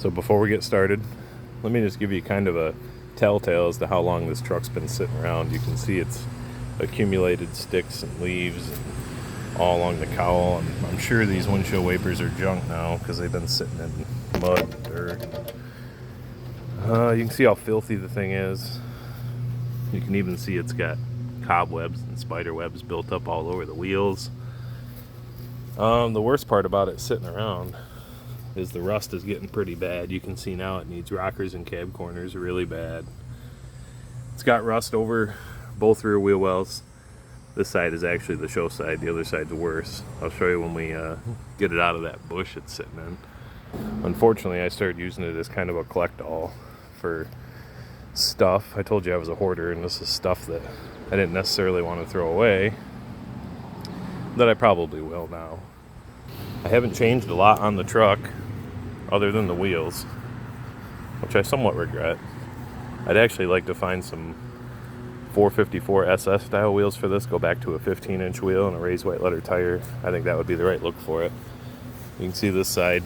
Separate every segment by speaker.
Speaker 1: So before we get started, let me just give you kind of a telltale as to how long this truck's been sitting around. You can see it's accumulated sticks and leaves and all along the cowl. And I'm sure these windshield wipers are junk now because they've been sitting in mud and dirt. You can see how filthy the thing is. You can even see it's got cobwebs and spider webs built up all over the wheels. The worst part about it sitting around is the rust is getting pretty bad. You can see now it needs rockers and cab corners really bad. It's got rust over both rear wheel wells. This side is actually the show side, the other side's worse. I'll show you when we get it out of that bush it's sitting in. Unfortunately, I started using it as kind of a collect-all for stuff. I told you I was a hoarder, and this is stuff that I didn't necessarily want to throw away, that I probably will now. I haven't changed a lot on the truck other than the wheels, which I somewhat regret. I'd actually like to find some 454 SS style wheels for this, go back to a 15-inch wheel and a raised white letter tire. I think that would be the right look for it. You can see this side,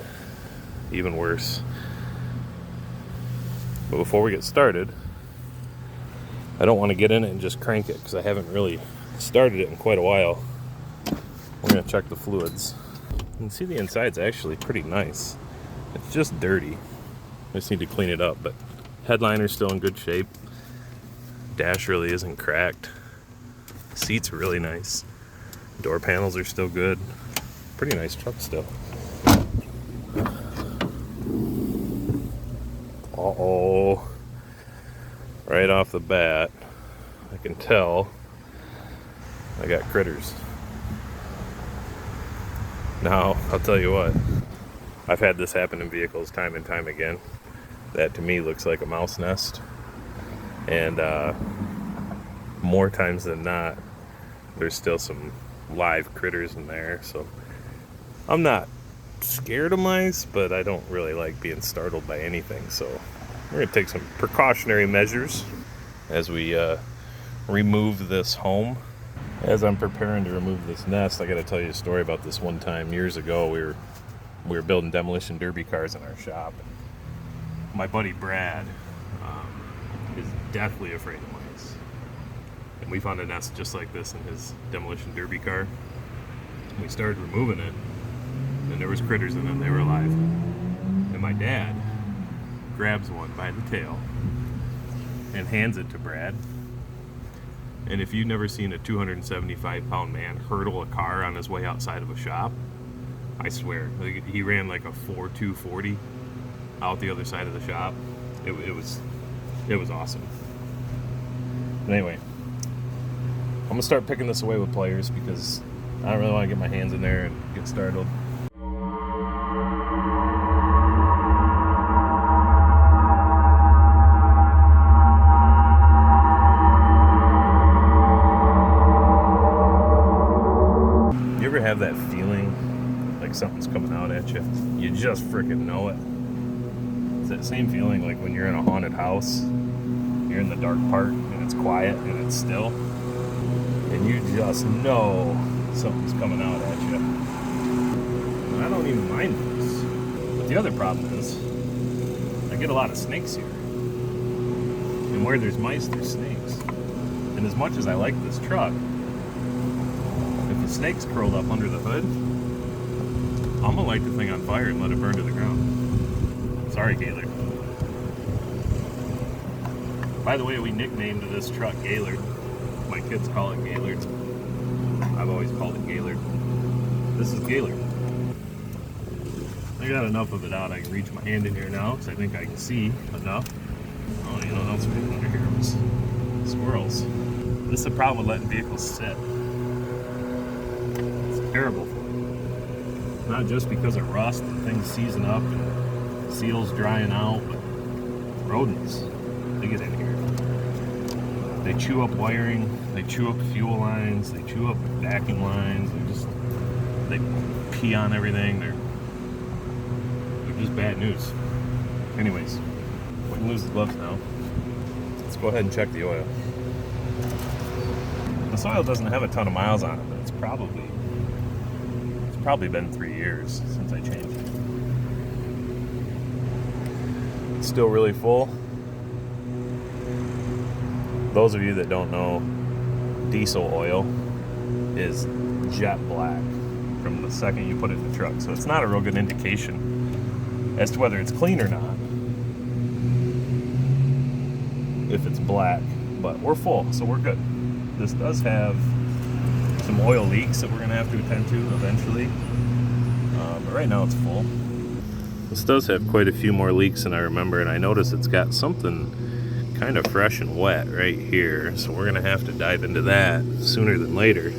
Speaker 1: even worse. But before we get started, I don't want to get in it and just crank it because I haven't really started it in quite a while. We're going to check the fluids. You can see the inside's actually pretty nice. It's just dirty. I just need to clean it up, but headliner's still in good shape. Dash really isn't cracked. Seat's really nice. Door panels are still good. Pretty nice truck still. Uh-oh. Right off the bat, I can tell I got critters. Now, I'll tell you what, I've had this happen in vehicles time and time again. That to me looks like a mouse nest. And more times than not, there's still some live critters in there. So I'm not scared of mice, but I don't really like being startled by anything. So we're going to take some precautionary measures as we remove this home. As I'm preparing to remove this nest, I got to tell you a story about this one time years ago. We were building demolition derby cars in our shop. My buddy Brad is deathly afraid of mice, and we found a nest just like this in his demolition derby car. We started removing it, and there was critters in it. They were alive. And my dad grabs one by the tail and hands it to Brad. And if you've never seen a 275-pound man hurdle a car on his way outside of a shop, I swear, he ran like a 4.240 out the other side of the shop. It was awesome. But anyway, I'm gonna start picking this away with pliers because I don't really want to get my hands in there and get startled. Have that feeling like something's coming out at you. You just freaking know it. It's that same feeling like when you're in a haunted house, you're in the dark part and it's quiet and it's still, and you just know something's coming out at you. And I don't even mind this. But the other problem is I get a lot of snakes here. And where there's mice, there's snakes. And as much as I like this truck, the snake's curled up under the hood, I'm gonna light the thing on fire and let it burn to the ground. Sorry, Gaylord. By the way, we nicknamed this truck Gaylord. My kids call it Gaylord. I've always called it Gaylord. This is Gaylord. I got enough of it out. I can reach my hand in here now because I think I can see enough. Oh, you know what else we have under here was squirrels. This is the problem with letting vehicles sit. Terrible for them. Not just because of rust and things seizing up and seals drying out, but rodents, they get in here. They chew up wiring, they chew up fuel lines, they chew up vacuum lines, they pee on everything. They're just bad news. Anyways, we can lose the gloves now. Let's go ahead and check the oil. This oil doesn't have a ton of miles on it, but it's probably been 3 years since I changed it. still really full. Those of you that don't know, diesel oil is jet black from the second you put it in the truck. So it's not a real good indication as to whether it's clean or not if it's black. But we're full, so we're good. This does have some oil leaks that we're gonna have to attend to eventually. But right now it's full. This does have quite a few more leaks than I remember, and I notice it's got something kind of fresh and wet right here, so we're gonna have to dive into that sooner than later.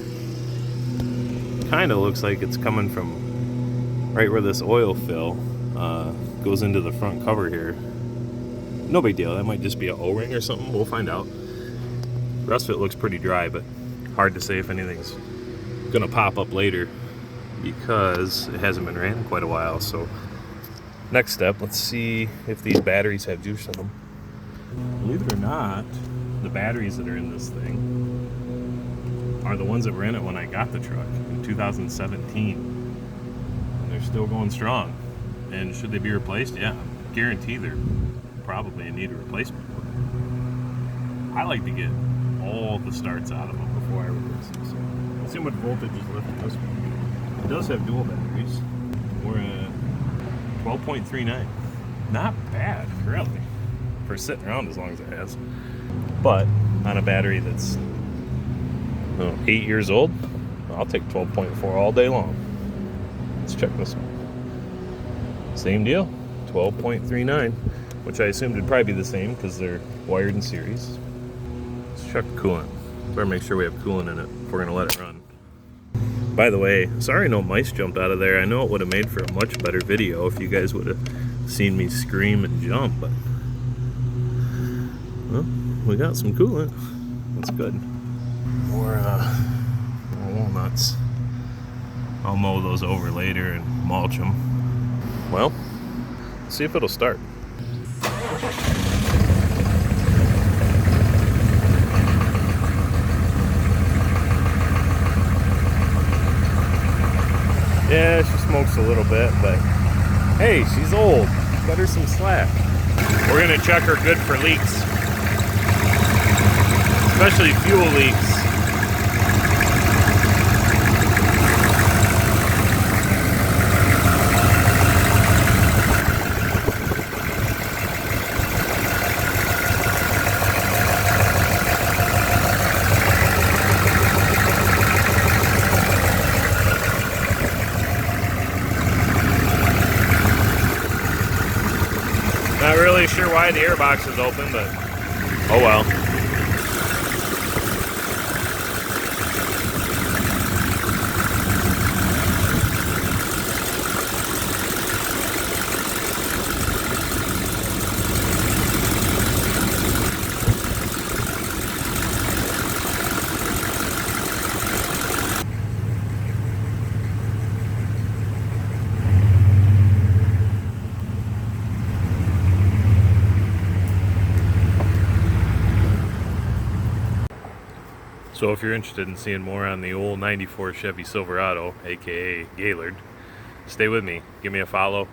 Speaker 1: Kind of looks like it's coming from right where this oil fill goes into the front cover here. No big deal, that might just be an O-ring or something, we'll find out. The rest of it looks pretty dry, but hard to say if anything's gonna pop up later because it hasn't been ran in quite a while. So next step, let's see if these batteries have juice in them. Believe it or not, the batteries that are in this thing are the ones that were in it when I got the truck in 2017. And they're still going strong. And should they be replaced? Yeah, I guarantee they're probably in need of replacement. I like to get all the starts out of them before I replace them. So let's see what voltage is left in this one. It does have dual batteries. We're at 12.39. Not bad, really, for sitting around as long as it has. But on a battery that's 8 years old, I'll take 12.4 all day long. Let's check this one. Same deal, 12.39, which I assumed would probably be the same because they're wired in series. Let's check coolant. Better make sure we have coolant in it if we're gonna let it run. By the way, sorry no mice jumped out of there. I know it would have made for a much better video if you guys would have seen me scream and jump, but well, we got some coolant. That's good. More walnuts. I'll mow those over later and mulch them. Well, see if it'll start. Yeah, she smokes a little bit, but hey, she's old. Cut her some slack. We're gonna check her good for leaks, especially fuel leaks. Not really sure why the airbox is open, but oh well. So if you're interested in seeing more on the old 94 Chevy Silverado, aka Gaylord, stay with me. Give me a follow.